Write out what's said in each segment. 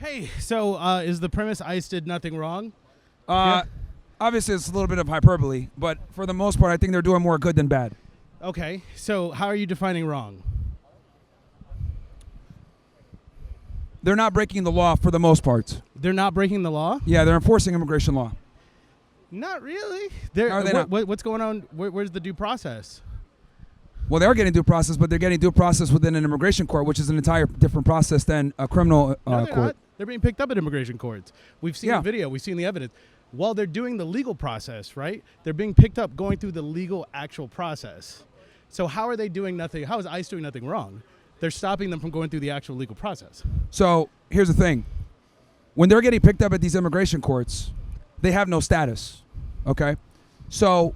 Hey, so is the premise ICE did nothing wrong? Obviously, it's a little bit of hyperbole, but for the most part, I think they're doing more good than bad. Okay, so how are you defining wrong? They're not breaking the law for the most part. They're not breaking the law? Yeah, they're enforcing immigration law. Not really. How are they not? What's going on? Where's the due process? Well, they're getting due process, but they're getting due process within an immigration court, which is an entire different process than a criminal No, they're court. not. They're being picked up at immigration courts. We've seen the video. We've seen the evidence. While they're doing the legal process, right, they're being picked up going through the legal actual process. So how are they doing nothing? How is ICE doing nothing wrong? They're stopping them from going through the actual legal process. So here's the thing. When they're getting picked up at these immigration courts, they have no status, okay? So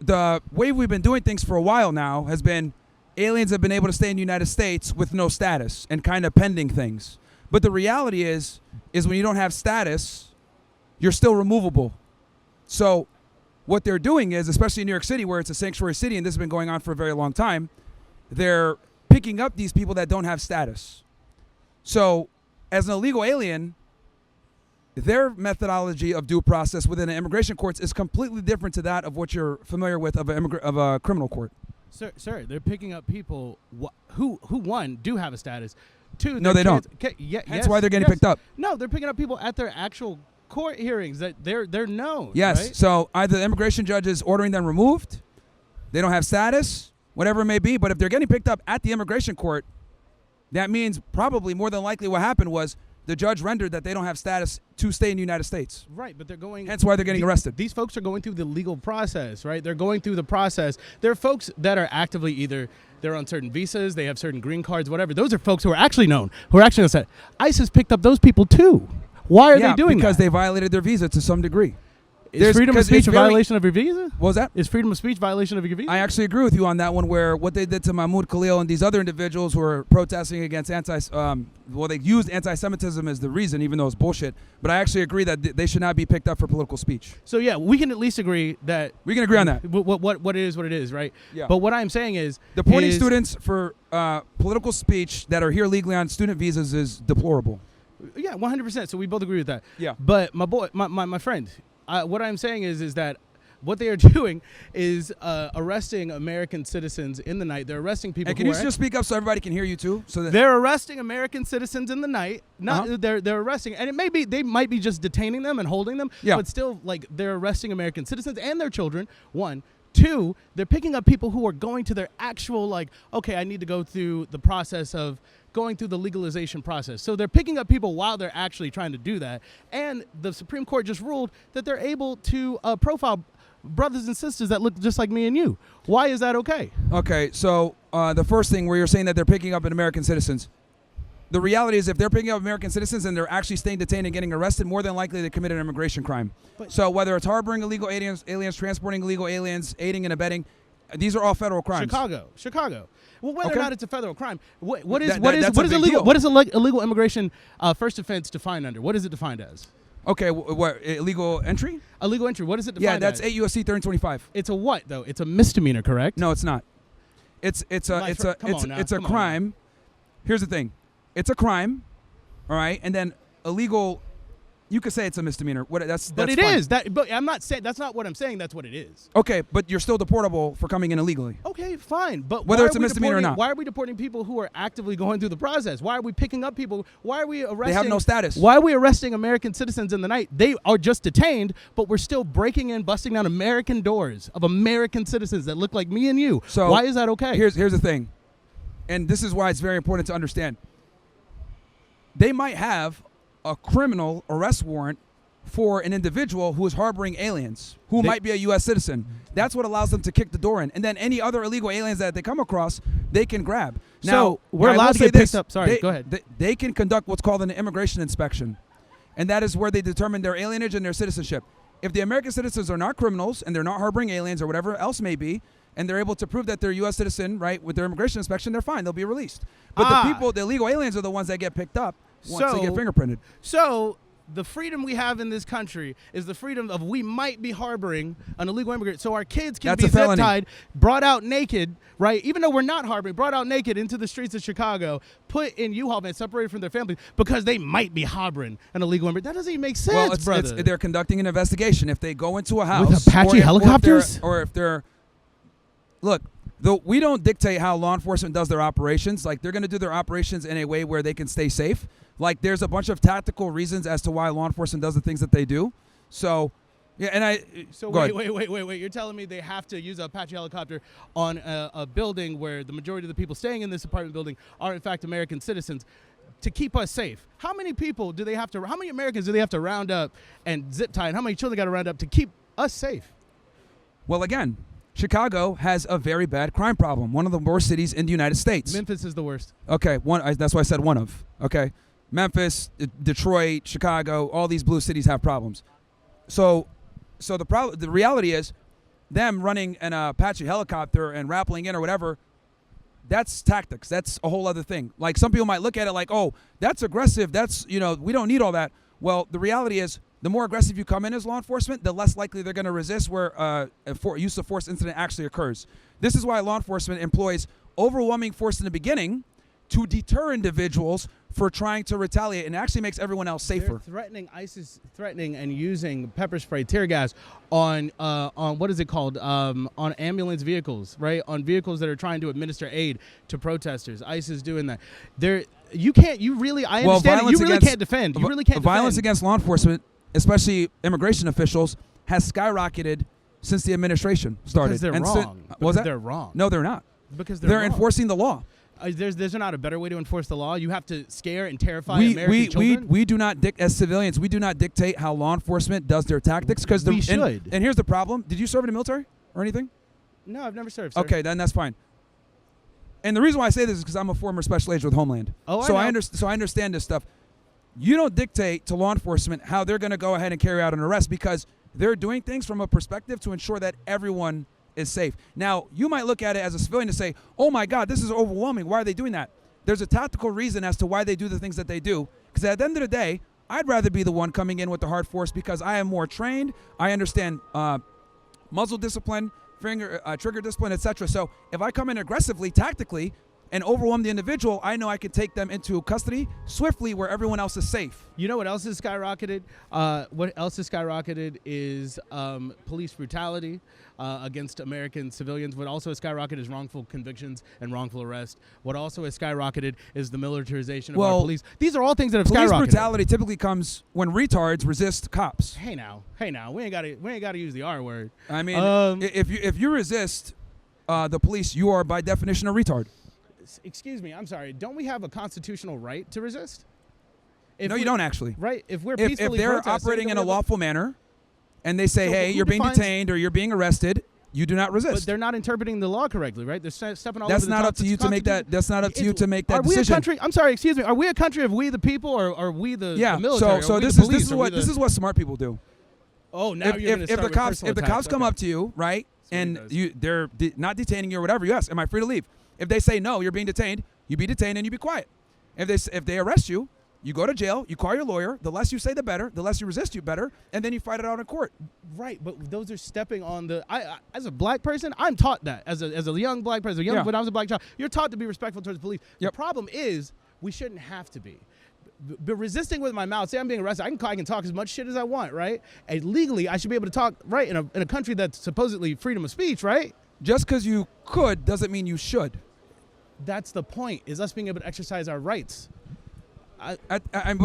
the way we've been doing things for a while now has been aliens have been able to stay in the United States with no status and kind of pending things. But the reality is when you don't have status, you're still removable. So what they're doing is, especially in New York City, where it's a sanctuary city, and this has been going on for a very long time, they're picking up these people that don't have status. So as an illegal alien, their methodology of due process within the immigration courts is completely different to that of what you're familiar with of a criminal court. Sir, they're picking up people who one, do have a status. Two, no, they don't. That's why they're getting picked up. No, they're picking up people at their actual court hearings that they're known. Yes. Right? So either the immigration judge is ordering them removed, they don't have status, whatever it may be. But if they're getting picked up at the immigration court, that means probably more than likely what happened was the judge rendered that they don't have status to stay in the United States. Right, but they're going... Hence why they're getting arrested. These folks are going through the legal process, right? They're going through the process. There are folks that are actively either... They're on certain visas, they have certain green cards, whatever. Those are folks who are actually known, who are actually on set. ICE has picked up those people too. Why are they doing because that? they violated their visa to some degree. Is freedom of speech a violation of your visa? What was that? Is freedom of speech a violation of your visa? I actually agree with you on that one, where what they did to Mahmoud Khalil and these other individuals who were protesting against they used anti-Semitism as the reason, even though it's bullshit. But I actually agree that they should not be picked up for political speech. So yeah, we can at least agree that... We can agree on that. What it is, right? Yeah. But what I'm saying is... Deporting students for political speech that are here legally on student visas is deplorable. Yeah, 100%. So we both agree with that. Yeah. But my friend... what I'm saying is that what they are doing is arresting American citizens in the night. They're arresting people. And can you just speak up so everybody can hear you too? So that they're arresting American citizens in the night. They're arresting, and they might be just detaining them and holding them. Yeah. But still, like, they're arresting American citizens and their children. One. Two, they're picking up people who are going to their actual, like, okay, I need to go through the process of going through the legalization process. So they're picking up people while they're actually trying to do that. And the Supreme Court just ruled that they're able to profile brothers and sisters that look just like me and you. Why is that okay? Okay, so the first thing where you're saying that they're picking up American citizens, the reality is if they're picking up American citizens and they're actually staying detained and getting arrested, more than likely they committed an immigration crime. So whether it's harboring illegal aliens, transporting illegal aliens, aiding and abetting, these are all federal crimes. Chicago. Well, whether or not it's a federal crime, what is illegal immigration first offense defined under? What is it defined as? Okay, what, illegal entry? Illegal entry. What is it defined as? Yeah, that's 8 U.S.C. 1325. It's a what though? It's a misdemeanor, correct? No, it's not. It's a crime. Here's the thing. It's a crime, all right, and then illegal. You could say it's a misdemeanor. But it is. But I'm not saying that's not what I'm saying. That's what it is. Okay, but you're still deportable for coming in illegally. Okay, fine. But whether it's a misdemeanor or not, why are we deporting people who are actively going through the process? Why are we picking up people? Why are we arresting? They have no status. Why are we arresting American citizens in the night? They are just detained, but we're still breaking in, busting down American doors of American citizens that look like me and you. So why is that okay? Here's the thing, and this is why it's very important to understand. They might have a criminal arrest warrant for an individual who is harboring aliens, who might be a U.S. citizen. That's what allows them to kick the door in. And then any other illegal aliens that they come across, they can grab. Now, so we're allowed to get picked up. Sorry, go ahead. They can conduct what's called an immigration inspection. And that is where they determine their alienage and their citizenship. If the American citizens are not criminals and they're not harboring aliens or whatever else may be, and they're able to prove that they're a U.S. citizen, right, with their immigration inspection, they're fine. They'll be released. But the illegal aliens are the ones that get picked up once they get fingerprinted. So the freedom we have in this country is the freedom of we might be harboring an illegal immigrant, so our kids can That's be a felony. zip-tied, brought out naked, right? Even though we're not harboring, brought out naked into the streets of Chicago, put in U-Haul vans, separated from their families because they might be harboring an illegal immigrant. That doesn't even make sense, Well, brother. they're conducting an investigation. If they go into a house With Apache helicopters? or if they're look. We don't dictate how law enforcement does their operations. Like, they're going to do their operations in a way where they can stay safe. Like, there's a bunch of tactical reasons as to why law enforcement does the things that they do. So, yeah, and So go wait. You're telling me they have to use an Apache helicopter on a building where the majority of the people staying in this apartment building are, in fact, American citizens to keep us safe. How many people do they have to, how many Americans do they have to round up and zip tie, and how many children got to round up to keep us safe? Well, again, Chicago has a very bad crime problem. One of the worst cities in the United States. Memphis is the worst. Okay, that's why I said one of. Okay, Memphis, Detroit, Chicago, all these blue cities have problems. So the reality is, them running an Apache helicopter and rappelling in or whatever, that's tactics. That's a whole other thing. Like, some people might look at it like, oh, that's aggressive. That's, we don't need all that. Well, the reality is, the more aggressive you come in as law enforcement, the less likely they're going to resist where a use of force incident actually occurs. This is why law enforcement employs overwhelming force in the beginning to deter individuals for trying to retaliate, and it actually makes everyone else safer. They're threatening and using pepper spray, tear gas on what is it called? On ambulance vehicles, right? On vehicles that are trying to administer aid to protesters. ICE is doing that. I understand it. You really can't defend. You really can't defend. Violence against law enforcement, especially immigration officials, has skyrocketed since the administration started. Because they're wrong. They're wrong. No, they're not. Because they're wrong. enforcing the law. There's not a better way to enforce the law. You have to scare and terrify American children. We do not as civilians. We do not dictate how law enforcement does their tactics because we should. And here's the problem: did you serve in the military or anything? No, I've never served. Sir. Okay, then that's fine. And the reason why I say this is because I'm a former special agent with Homeland. Oh, so I understand this stuff. You don't dictate to law enforcement how they're going to go ahead and carry out an arrest because they're doing things from a perspective to ensure that everyone is safe. Now, you might look at it as a civilian and say, oh my God, this is overwhelming. Why are they doing that? There's a tactical reason as to why they do the things that they do. Because at the end of the day, I'd rather be the one coming in with the hard force because I am more trained. I understand muzzle discipline, trigger discipline, etc. So if I come in aggressively, tactically, and overwhelm the individual, I know I can take them into custody swiftly where everyone else is safe. You know what else has skyrocketed? What else has skyrocketed is police brutality against American civilians. What also has skyrocketed is wrongful convictions and wrongful arrest. What also has skyrocketed is the militarization of our police. These are all things that have skyrocketed. Police brutality typically comes when retards resist cops. Hey now, we ain't got to use the R word. I mean, if you resist the police, you are by definition a retard. Excuse me, I'm sorry. Don't we have a constitutional right to resist? No, you don't actually. Right? If they're operating in a lawful manner, and they say, "Hey, you're being detained or you're being arrested," you do not resist. But they're not interpreting the law correctly, right? They're stepping all over the top. That's not up to you to make that. That's not up to you to make that decision. Are we a country? I'm sorry. Excuse me. Are we a country of we the people, or are we the military? So this is what smart people do. Oh, now you're going to start if the cops come up to you, right, and they're not detaining you or whatever, you ask, "Am I free to leave?" If they say no, you're being detained, you be detained and you be quiet. If they arrest you, you go to jail, you call your lawyer. The less you say, the better. The less you resist, you better. And then you fight it out in court. Right, but those are stepping on the. As a black person, I'm taught that as a young black person. When I was a black child, you're taught to be respectful towards the police. Yep. The problem is we shouldn't have to be. But resisting with my mouth, say I'm being arrested, I can talk as much shit as I want, right? And legally, I should be able to talk right in a country that's supposedly freedom of speech, right? Just because you could doesn't mean you should. That's the point, is us being able to exercise our rights.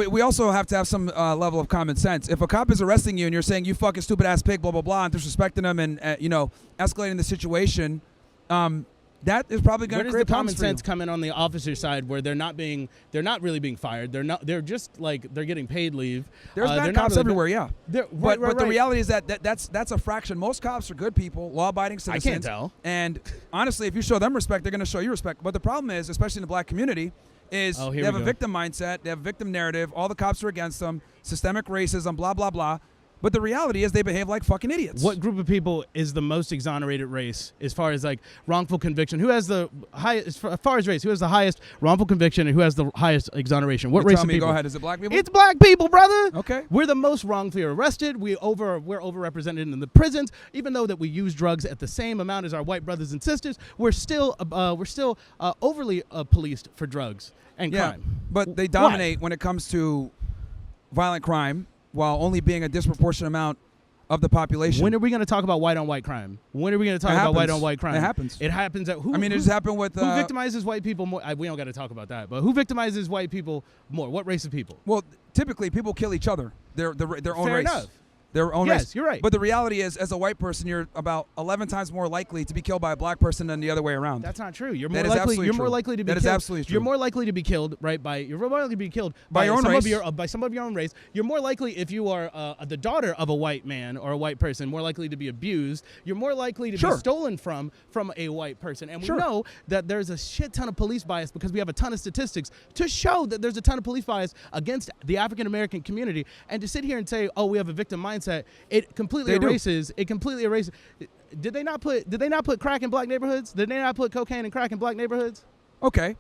We also have to have some level of common sense. If a cop is arresting you and you're saying, you fucking stupid ass pig, blah, blah, blah, and disrespecting them and, escalating the situation, that is probably going to create problems. Where does the common sense come in on the officer side where they're not really being fired? They're just like, they're getting paid leave. There's bad cops everywhere, yeah. But the reality is that's a fraction. Most cops are good people, law-abiding citizens. I can't tell. And honestly, if you show them respect, they're going to show you respect. But the problem is, especially in the black community, is they have a victim mindset, they have a victim narrative, all the cops are against them, systemic racism, blah, blah, blah. But the reality is they behave like fucking idiots. What group of people is the most exonerated race as far as like wrongful conviction? Who has the highest, as far as race, who has the highest wrongful conviction and who has the highest exoneration? What race Tell of me, people? go ahead. Is it black people? It's black people, brother. Okay. We're the most wrongfully arrested. We're overrepresented in the prisons. Even though that we use drugs at the same amount as our white brothers and sisters, we're still overly policed for drugs and crime. But they dominate when it comes to violent crime, while only being a disproportionate amount of the population. When are we going to talk about white on white crime? When are we going to talk about white on white crime? It happens. It happens at who? I mean, it just happened with who victimizes white people more? We don't got to talk about that. But who victimizes white people more? What race of people? Well, typically people kill each other. Their own Fair race. enough. Their own Yes, race. you're right. But the reality is, as a white person, you're about 11 times more likely to be killed by a black person than the other way around. That's not true. You're more That is likely. absolutely You're true. more likely to be That is killed. absolutely true. You're more likely to be killed, right? You're more likely to be killed By your own some race. of your by some of your own race. You're more likely if you are the daughter of a white man or a white person, more likely to be abused. You're more likely to be stolen from a white person. And we know that there's a shit ton of police bias because we have a ton of statistics to show that there's a ton of police bias against the African American community. And to sit here and say, oh, we have a victim mindset, it completely erases. It completely erases. Did they not put crack in black neighborhoods? Did they not put cocaine and crack in black neighborhoods? Okay.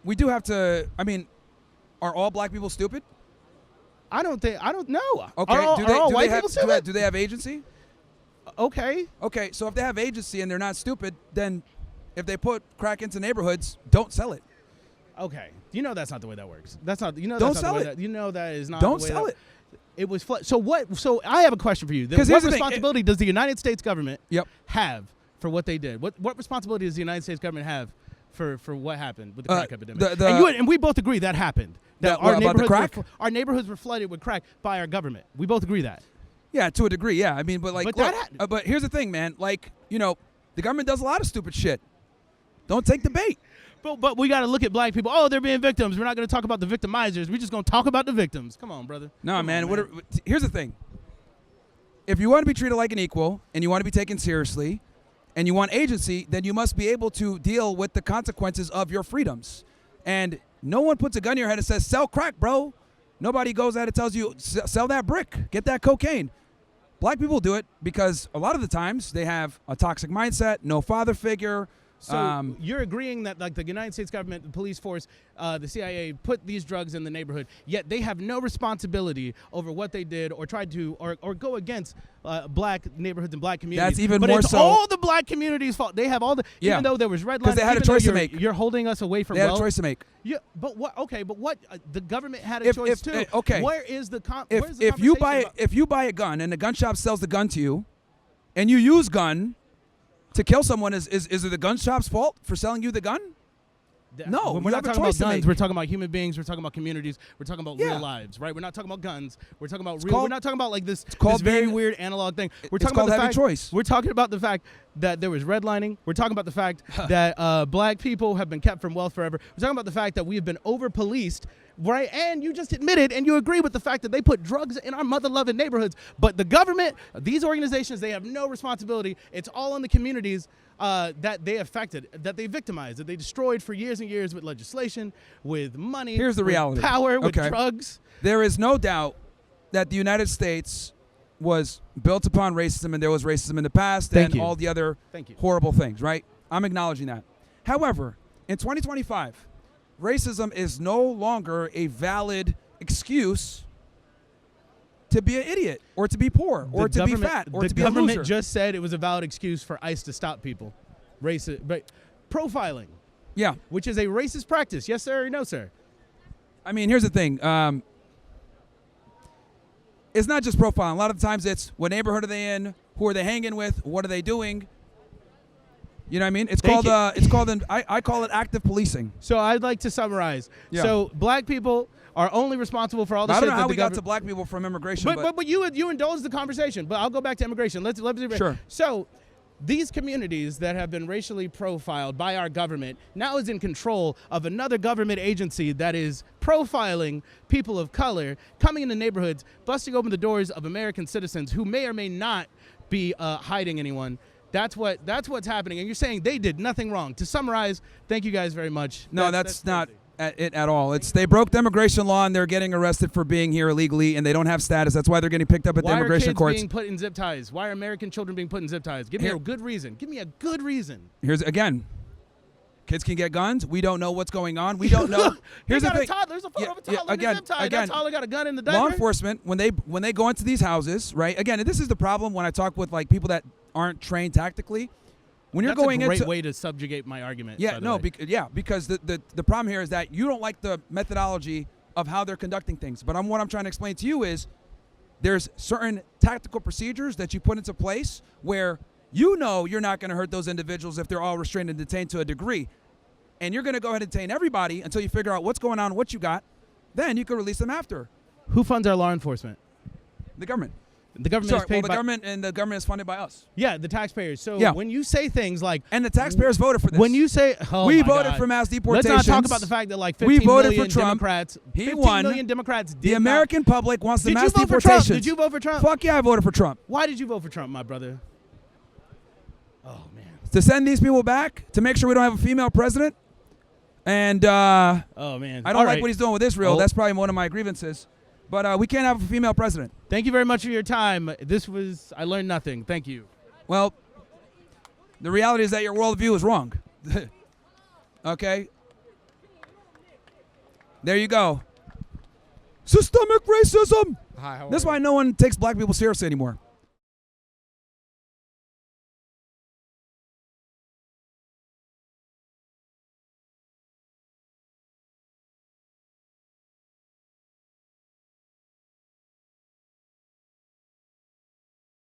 We do have to. I mean, are all black people stupid? I don't know. Okay. Are all white people stupid? Do they have agency? Okay. Okay. So if they have agency and they're not stupid, then if they put crack into neighborhoods, don't sell it. Okay. You know that's not the way that works. That's not. You know. Don't that's not sell the way it. That, you know that is not. Don't the way sell that, it. It was so what? So I have a question for you. Because What responsibility does the United States government Yep. have for what they did? What responsibility does the United States government have for what happened with the crack epidemic? And we both agree that happened. That our neighborhoods our neighborhoods were flooded with crack by our government. We both agree that. Yeah, to a degree. Yeah. I mean, but like, But but here's the thing, man. Like, the government does a lot of stupid shit. Don't take the bait. But we got to look at black people. Oh, they're being victims. We're not going to talk about the victimizers. We're just going to talk about the victims. Come on, brother. No, man. Here's the thing. If you want to be treated like an equal and you want to be taken seriously and you want agency, then you must be able to deal with the consequences of your freedoms. And no one puts a gun in your head and says, sell crack, bro. Nobody goes out and tells you, sell that brick, get that cocaine. Black people do it because a lot of the times they have a toxic mindset, no father figure. So you're agreeing that like the United States government, the police force, the CIA put these drugs in the neighborhood, yet they have no responsibility over what they did or tried to or go against black neighborhoods and black communities. That's even but more it's so. all the black communities' fault. They have all the even though there was red lines. Because they had a choice to make. You're holding us away from. They had a choice to make. Yeah, but what? Okay, but what? The government had a choice too. Okay. Where is the if you buy a gun and the gun shop sells the gun to you, and you use gun to kill someone, is it the gun shop's fault for selling you the gun? No, we're not talking about guns. make. We're talking about human beings. We're talking about communities. We're talking about real lives, right? We're not talking about guns. We're talking about real. We're not talking about like this very weird analog thing. We're talking about the fact. Choice. We're talking about the fact that there was redlining. We're talking about the fact that black people have been kept from wealth forever. We're talking about the fact that we have been over-policed, right? And you just admitted and you agree with the fact that they put drugs in our mother-loving neighborhoods. But the government, these organizations, they have no responsibility. It's all on the communities that they affected, that they victimized, that they destroyed for years and years with legislation, with money. Here's the reality. With power, with drugs. There is no doubt that the United States was built upon racism, and there was racism in the past and all the other horrible things, right? I'm acknowledging that. However, in 2025, racism is no longer a valid excuse to be an idiot or to be poor or to be fat or to be a loser. The government just said it was a valid excuse for ICE to stop people. But profiling. Yeah. Which is a racist practice. Yes, sir, or no, sir? I mean, here's the thing. It's not just profiling. A lot of times it's what neighborhood are they in, who are they hanging with, what are they doing. You know what I mean? It's called I call it active policing. So I'd like to summarize. Yeah. So black people are only responsible for all the shit. I don't know how we got to black people from immigration. But you indulged the conversation. But I'll go back to immigration. Let's sure. So these communities that have been racially profiled by our government now is in control of another government agency that is profiling people of color, coming into neighborhoods, busting open the doors of American citizens who may or may not be hiding anyone. That's what's happening. And you're saying they did nothing wrong. To summarize, thank you guys very much. No, that's not. at all. It's they broke the immigration law and they're getting arrested for being here illegally and they don't have status. That's why they're getting picked up at the immigration courts. Why are kids being put in zip ties? Why are American children being put in zip ties? Give me a good reason. Give me a good reason. Here's again. Kids can get guns. We don't know what's going on. We don't know. Here's the thing. There's a photo of a toddler in a zip tie. Again, that toddler got a gun in the diaper. Law enforcement, when they go into these houses, right? Again, and this is the problem when I talk with like people that aren't trained tactically. When you're going into that's a great way to subjugate my argument. Yeah, no, because the problem here is that you don't like the methodology of how they're conducting things. But what I'm trying to explain to you is there's certain tactical procedures that you put into place where you know you're not going to hurt those individuals if they're all restrained and detained to a degree. And you're going to go ahead and detain everybody until you figure out what's going on, what you got. Then you can release them after. Who funds our law enforcement? The government. The government is paid the government and the government is funded by us. Yeah, the taxpayers. So when you say things like, and the taxpayers voted for this. When you say, we voted for mass deportations. Let's not talk about the fact that like 15 million Democrats, he won. 15 million Democrats did the American public wants the mass deportations. Did you vote for Trump? Fuck yeah, I voted for Trump. Why did you vote for Trump, my brother? Oh man. To send these people back, to make sure we don't have a female president. And oh man, I don't like what he's doing with Israel. That's probably one of my grievances. But we can't have a female president. Thank you very much for your time. I learned nothing. Thank you. Well, the reality is that your worldview is wrong. Okay? There you go. Systemic racism. Hi, how are That's you? why no one takes black people seriously anymore.